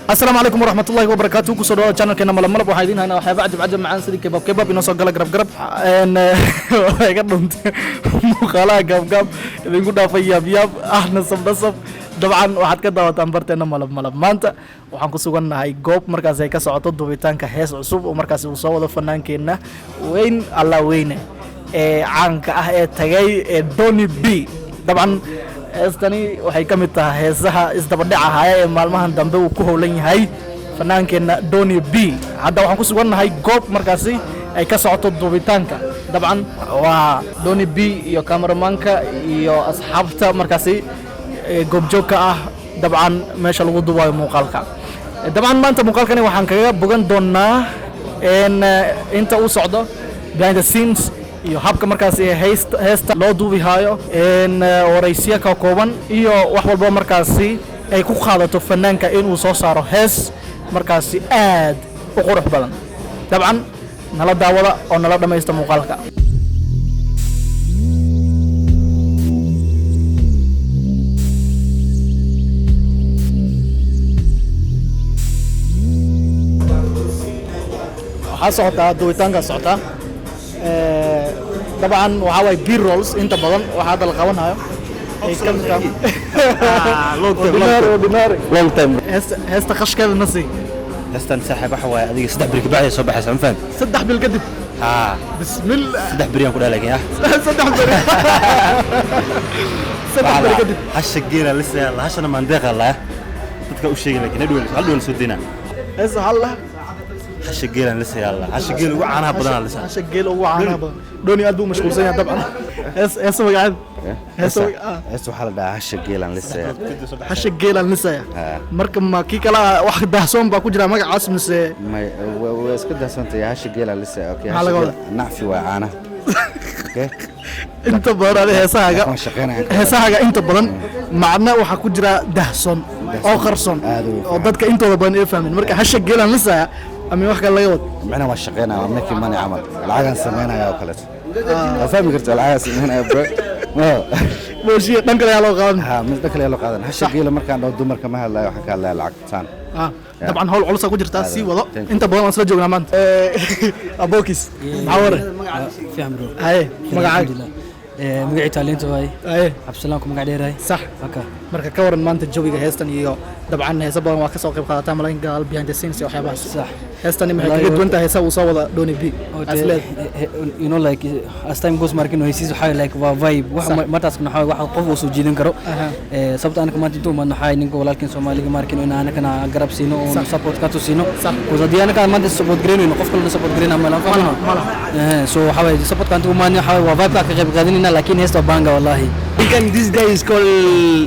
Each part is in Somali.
السلام عليكم ورحمة الله وبركاته. كسر الله channel كنا ململب وحيدين هنا وحياة بعد معان سيدي كباب إنه صقلا قرب إن يقدم مخالا قب بنقول ده في ياب إحنا صب طبعا واحد كده وتنبرتنا ملب ما أنت وحنقصونا هاي جوب مركز هيك سعوت الضبيطان كهيس عصوب ومركز وصول الفنان كنا وين الله وينه عنك تجاي دوني بي طبعا استني waxay kamid tahay heesaha isdabadhaca ee maalmahan dambe uu ku howlan yahay fannaankeena Doni B. Hadda waxaan ku sugannahay goob markaasi ay ka socoto duubitaanka. Dabcan waa Doni B iyo cameramanka iyo asxaabta markaasi goobjoogka ah dabcan meesha lagu duubayo muuqaalka. Dabcan maanta muuqaalkani waxaan kaga bogan doonaa inta uu socdo behind the scenes iyo habka markaasi heesta loo duubi haayo waraysiyo ka kooban iyo wax walba markaasi ay ku qaadato fanaanka inuu soo saaro hees markaasi aad u qurux badan. dabcan nala daawada oo nala dhamaysta muuqaalka. waxaa socotaa duubitaanka socotaa طبعا وحاوي بي رولز انت بدن وهذا القوانها كم لونج تايم هسه خش كذا نسي هسه انسحب حواي هذيك صدح بريك بعد صباح حسن فهم صدح بالقدم بسم الله صدح بريان كل لك يا صدح بريان صدح بالقدم هالشقيره لسه يلا هاش انا ما ندخل الله بدك وشيء لك ندول سودينا هسه هلا هالشقيله لسه يلا هالشقيله وعانها بدنا لسه هالشقيله وعانها بدنا دوني ادو مشغول سنه طبعا هسه قاعد هسه حال ده هالشقيله لسه هالشقيله لسه marka ma ki kala wax dahsoon ba ku jira magacaas mise ma iska dahsoonta haalshigeela lise okay nacfi waa caana okay inta badan heesahaaga inta badan macna waxa ku jira dahsoon oo qarsoon oo dadka intooda badan ay fahmin marka haalshigeela lise ama wax kale laga wad macna waa shaqeynaa waa markii mani amal lacagan sameynaya oo kale fahmi kartaa lacagan sameynaya bro بوشية دنكل يا لو قادن مش دنكل يا لو قادن هالشقيله markaan dhaw dumarka ma hadlayo waxa ka hadlaya lacagtaan طبعا هول culus ku jirtaa si wado inta badan isla joognaa maanta abokis maxaware faham bro haye magacaaga magacii talento way haye absalaam ku magac dheeray sax marka ka waran maanta jawiga heestan iyo dabcan heesa badan waa ka soo qayb qaadataa malayn gaal behind the scenes iyo waxyaabahaas sax heestan maxay kaga duwan tahay heesa uu soo wada Doni B asleed you know like as time goes markin heesiis waxa like waa vibe wax martaas kuna wax qof uu soo jiidan karo sababta aan maanta intuu ma nahay ninka walaalkeen Soomaaliga markin in aan kana garab siino oo support ka tusiino wada aan ka maanta support gareeyno qof kale support gareeyna ma laha so waxa way support kan tuu maana waxa waa vibe ka qayb qaadanina laakiin heesta banga wallahi this guy is called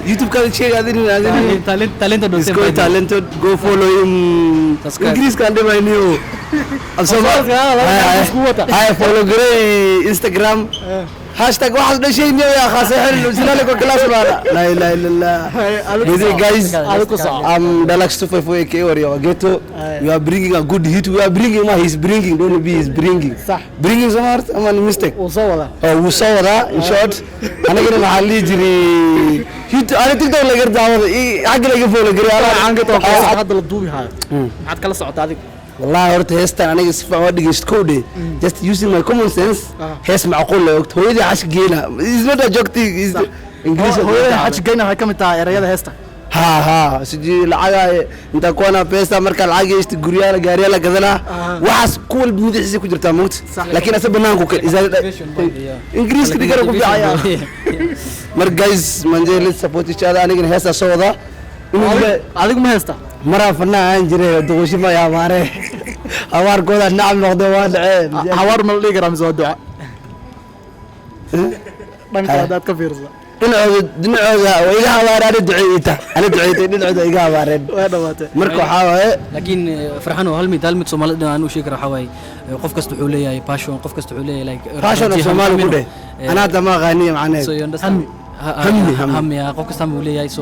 YouTube can check talented he's called talented go follow him English can do my new also I follow Gray Instagram hashtag واحد ده شيء نيو يا خاصة حلو سلالك وكلاس ولا لا إله إلا الله this guys I'm Dalax 254AK or you ghetto you are bringing a good hit we are bringing ما he's bringing don't be he's bringing صح bringing smart أما mistake وصوّده وصوّده in short أنا كده محلي جري هيت أنا تقدر لقيت دعوة إيه عقل يقفل قري أنا عنك توقع هذا الضوء هاي ما عاد كلا صعود هذيك والله هرت هستان أنا جس فوادي جست كودي just using my common sense هس معقول لو وقت هو إذا عاش جينا is not a joke thing is إنجليزي هو عاش جينا هاي كم تاع رياضة هستا ها سجي العجا أنت كونا بيستا مركز العجا يست غريالا غاريالا كذا وعس كل بمدة حسي كجرت موت لكن أسبنا نقول إذا إنجليزي كده كده كوفي عيا مركز منزل support each other أنا كنا هستا صودا هذيك ما هستا مرة فنا أنجري دوشي ما يا ماري أوار كذا نعم نقدوان عين أوار من اللي قرام زود دعاء بنك هذا كفير دنعوذ وإيجا هواران دعيته أنا دعيته دنعوذ إيجا هواران مركو حاوي لكن فرحانو هلمي Soomaalidu aanu sheekar xaway qof kasta wuxuu leeyahay passion qof kasta wuxuu leeyahay like passion Soomaali ku deh أنا دما غني معناه هم يا قف كستان بقول لي so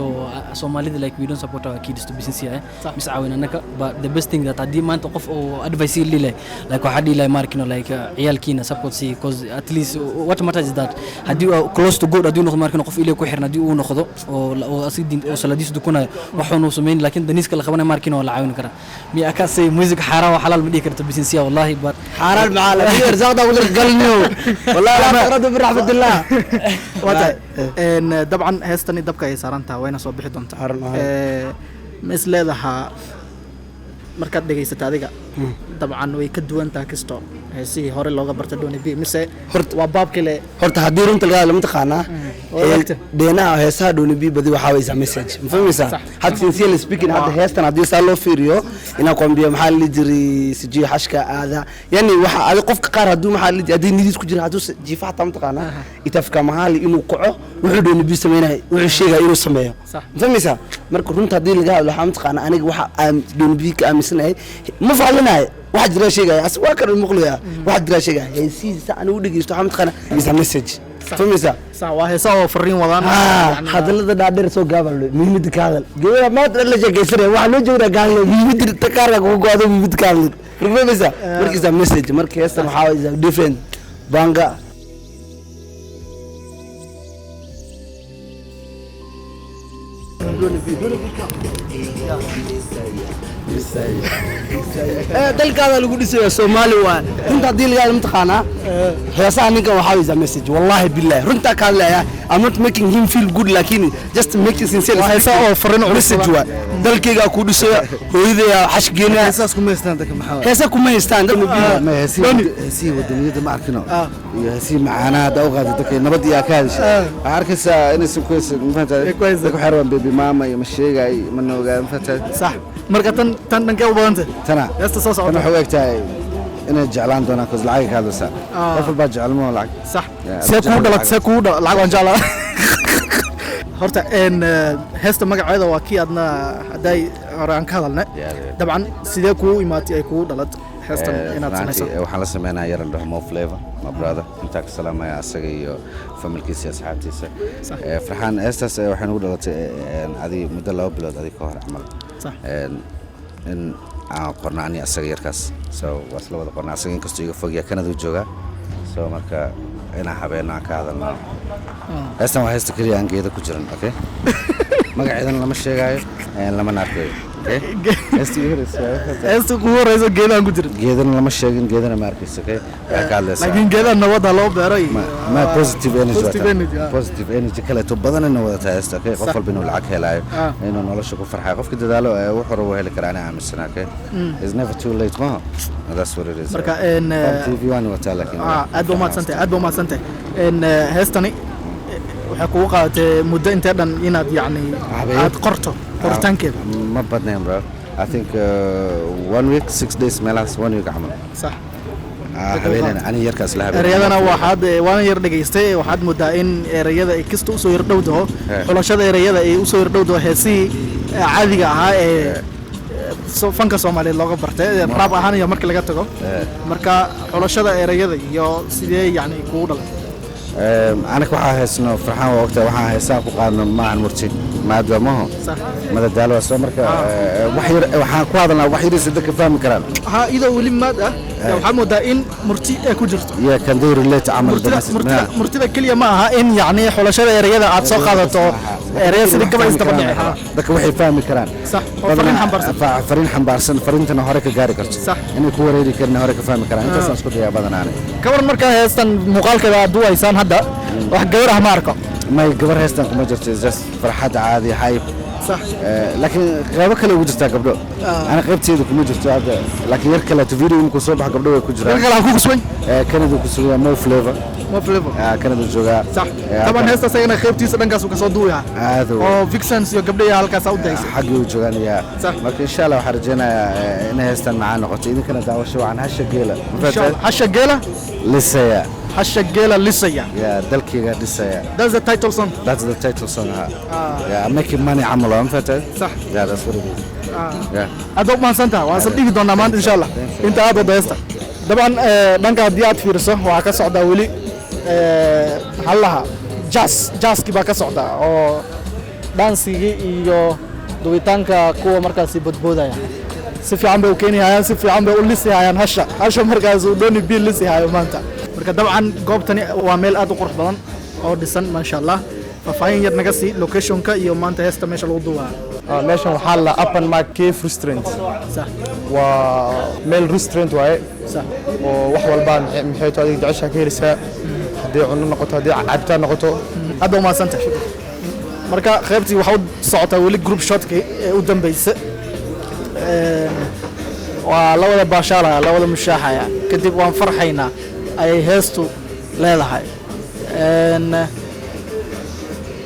Somali like we don't support our kids to be sincere مش عاوين أنك but the best thing that عدي ما أنت قف أو advice لي like واحد لي ماركينو like عيال كينا support سي cause at least what matters is that هدي close to God هدي نخ ماركينو قف إلي كوحرنا هدي ونخذه أو أصيد أو سلاديس دكونا وحنا وسمين لكن دنيس كلا خبنا ماركينو ولا عاون كرا مي أكاسي موسيقى حرام وحلال مدي كرت to be sincere والله but حلال معالا غير زاده ولا قلنيو والله لا تقرد برحمة الله إن طبعا هستني دبكة يسارنتها وين صوب بحدهم مثل هذا markaad dhageysato adiga dabcan way ka duwan tahay kisto si hore looga barto dooni bi mise waa baab kale horta hadii runta laga lama taqaana deenaha heesaha dooni bi badi waxa way message ma fahmaysaa had sincerely speaking hadda heestan hadii saa loo fiiriyo ina qombiyo maxaa la jiri siji xashka aada yani waxa adi qofka qaar haduu maxaa la hadii nidiis ku jira haduu jiifa ta ma taqaana itafka mahali inuu kaco wuxuu dooni bi sameeyay wuxuu sheegay inuu sameeyo ma fahmaysaa marka runta hadii laga waxa ma taqaana aniga waxa aan dooni bi ka ما فعلناه واحد جرا شيء جاي أسوأ كان المقلية واحد جرا شيء جاي يصير سأنا ودي جيست حمد خنا يسمع مسج فهمت صح وهي صار فرين وضعنا هذا اللي دادر سو قابل مين متكالل جوا ما تقول لك كيسر واحد لو جورا قال مين متكالل وقعدوا مين متكالل فهمت مركز مسج مركز محاول different بانجا dalka hada lagu dhisay Soomaali waa runta hadii laga imtixaana heesaha ninka waxa uu message wallahi billahi runta ka leeyahay I'm not making him feel good lakin just make it sincere heesaha oo farin message waa dalkayga ku dhisay hooyadaya xashgeena heesaas kuma haystaan dadka maxaa heesaha kuma haystaan ma heesii wadaniyada ma arkino iyo heesii macaanaada oo qaad dadka nabad iyo ka hadashay arkaysa inay si kuweys ma fahantaa ku xirwan baby mama iyo ma sheegay ma noogaa ma fahantaa صح marka tan dhankee u badanta tana heesta soo socota waxa weegtahay inay jeclaan doonaan cuz lacag ka hadlaysa qof walba jecel ma lacag صح see ku dhalad lacag waan jeclaa horta in heesta magaceeda waa kii adna haday hore aan ka hadalna dabcan sidee ku imaatay ay ku dhalad heestan inaad samayso waxaan la sameeynaa yaran dhamo flavor my brother inta ka salaamaya asaga iyo familkiisa asxaabtiisa farxaan heestaas waxaan ugu dhalatay adi muddo 2 bilood adi ka hor amal صح in aan qornaani asaga yarkaas so wasla wada qornaa asaga inkastoo iga fogya Canada jooga so marka ina habeena ka hadalna heestan waa heesta kaliya aan geeda ku jiran okay magaceedan lama sheegayo lama naarkayo okay heesta ku horeyso geedaan ku jiran geedan lama sheegin geedana ma arkayso okay ka hadlaysa laakiin geedan nabada loo beeray ma positive energy kale to badanna wada taaysta okay qof walba inuu lacag helayo inuu nolosha ku farxay qofka dadaalo wuxuu rabo heli karaa ana aaminsan okay it's never too late ma that's what it is marka TV waan wata laakiin aad buu ma santay in heestani waxa ku qaadatay muddo intee dhan inaad yani aad qorto qortaankeeda ma badnayn bro I think 1 week 6 days meelaas 1 week amal صح habeenana ani yarkaas la habeen erayadana waan yar dhageystay waxaad moodaa in erayada ay kisto u soo yar dhowdaho xulashada erayada ay u soo yar dhowdaho heesii caadiga ahaa ee fanka Soomaaliyeed looga bartay rap ahaan iyo markii laga tago marka xulashada erayada iyo sidee yani ku dhalay أنا كواحد هسنو فرحان وقتها واحد هساق وقارن مع المرتين مع دمه ماذا دالوا سمر وحير واحد كواحدنا وحير يصدق فاهم كلام ها إذا ولي ماذا محمد دائن مرتي كوجرت يا كان دور اللي تعمل مرتي كلية معها إن يعني حول شيء رياضة عطسة قاعدة رياضة صدق كمان يستبني ذاك وحي فاهم كلام صح فرين حنبارسن فرين تنهارك جاري كرت صح إنه كوريدي كنا هارك فاهم كلام أنت سأسكت يا بدن أنا كمان مركز هستن مقال كذا دوا إنسان هذا واحد جوره ماركه ما يقبر هستن كم جرت جس فرحات عادي حيب صح لكن غيابك اللي وجدت قبله أنا غيبت يدك كم جرت هذا لكن يركل تفيديو يمكن صبح قبله يكجرا يركل على كوكس وين كندو كسويا مو فليفر كندو جوجا صح طبعا هسه سينا خيبتي سدنك سو كسودويا هذا او فيكسنس يو قبله halka saudaysa حق وجوغان يا marka insha Allah waxa rajeynaa in heestan macaan noqoto idin kana daawasho aan hasha geela lisaya hashageela lisaya ya dalkiga lisaya that's the title song yeah making money amalo am fata صح yeah that's what it is adoog ma santa waa soo dhigi doonaa maanta insha Allah inta aad wadaysta daban dhanka hadii aad fiirso waxa ka socda wali halaha jaaskii baa ka socda oo dhansigii iyo dubitaanka kuwa markaasi bodboodaya si fiican bay u keenayaan si fiican bay u lisayaan hasha markaas uu dooni bil lisayo maanta marka dabcan goobtani waa meel aad u qurux badan oo dhisan ma sha Allah faafahin yar naga sii locationka iyo maanta heesta meesha lagu duwaa meeshan waxaa la Upper Mark Cave Restaurant صح waa meel restaurant waaye صح oo wax walba maxay tahay adiga jecesha ka helisa hadii cunno noqoto hadii cabitaan noqoto aad u maasanta marka qaybtii waxa u socotaa wali group shotkii ee u dambeysay waa la wada baashaalaya la wada mushaaxaya kadib waan farxaynaa ayay heestu leedahay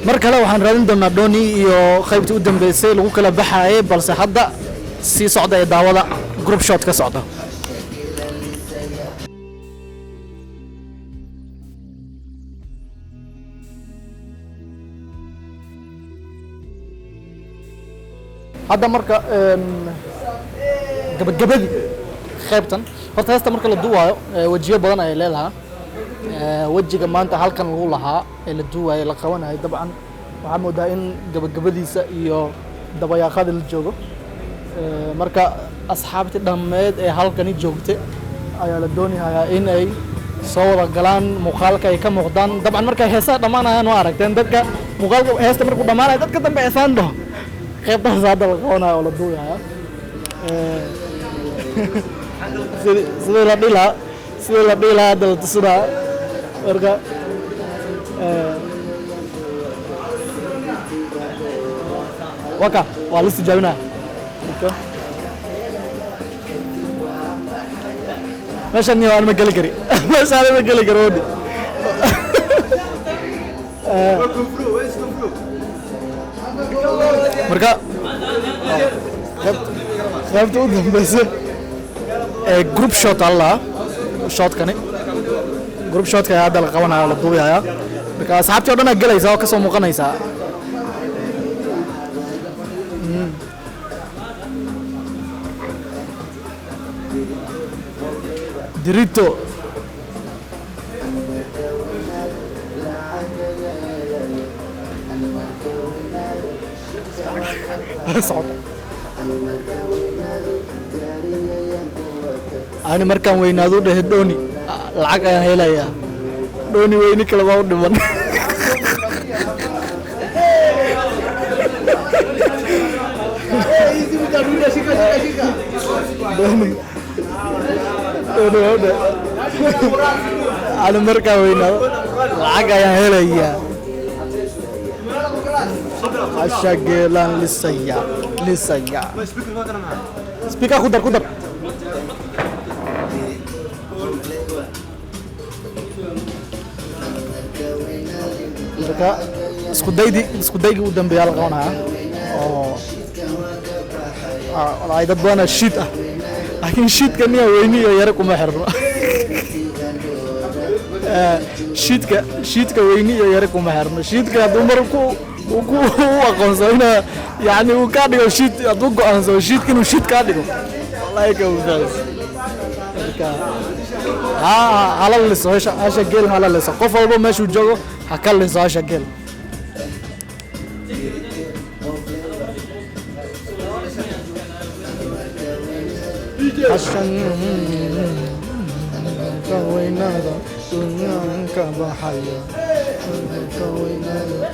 mar kale waxaan raadin doonaa dooni iyo qaybtii u dambeysay lagu kala baxayay balse hadda sii socda ee daawada group shot ka socda hadda marka gabagabadii qaybtan horta heesta marka la duwaayo wajiyo badan ay leedahay wajiga maanta halkan lagu lahaa ee la duwaayo la qabanayo dabcan waxaa moodaa in gabagabadiisa iyo dabayaaqada la joogo marka asxaabtii dhammeed ee halkani joogtay ayaa la doonayaa in ay soo wada galaan muuqaalka ay ka muuqdaan dabcan markay heesaha dhammaanayaan waa aragteen dadka muuqaalka heesta markuu dhammaanayo dadka dambe eesaan dhaho qaybtaas hadda la qabanayo oo la duuyayo sidii la dhilaa hadda la tusinaa marka waka waa la tijaabinaya meeshan niyo aan ma geli kari meeshaan ma geli karo wadi marka qaybta u dambaysa ee group shot Allah shotkani group shotka ayaa hadda la qabanayo la duubayaa marka asxaabtii oo dhan aad galaysaa oo ka soo muuqanaysaa dirito ani markaan weynaado dhahay dooni lacag ayaan helayaa dooni weyni kale baa u dhiman ani markaan weynaado lacag ayaan helayaa hasha geelaan lisaya speaker ku dar marka isku daygii u dambeeyaa la qabanayaa oo ay dad badan shiid ah laakiin shiidka niya weyni iyo yare kuma xirno shiidka weyni iyo yare kuma xirno shiidka hadduu mar ku aqoonsado ina yani uu ka dhigo shiid hadduu go'aansado shiidka inuu shiid kaa dhigo wallahi ka ufaas marka hala liso hasha geel hala liso qof walba meeshuu joogo ha ka liso hasha geel hashan ka weynaada dunyaanka baxaya ka weynaada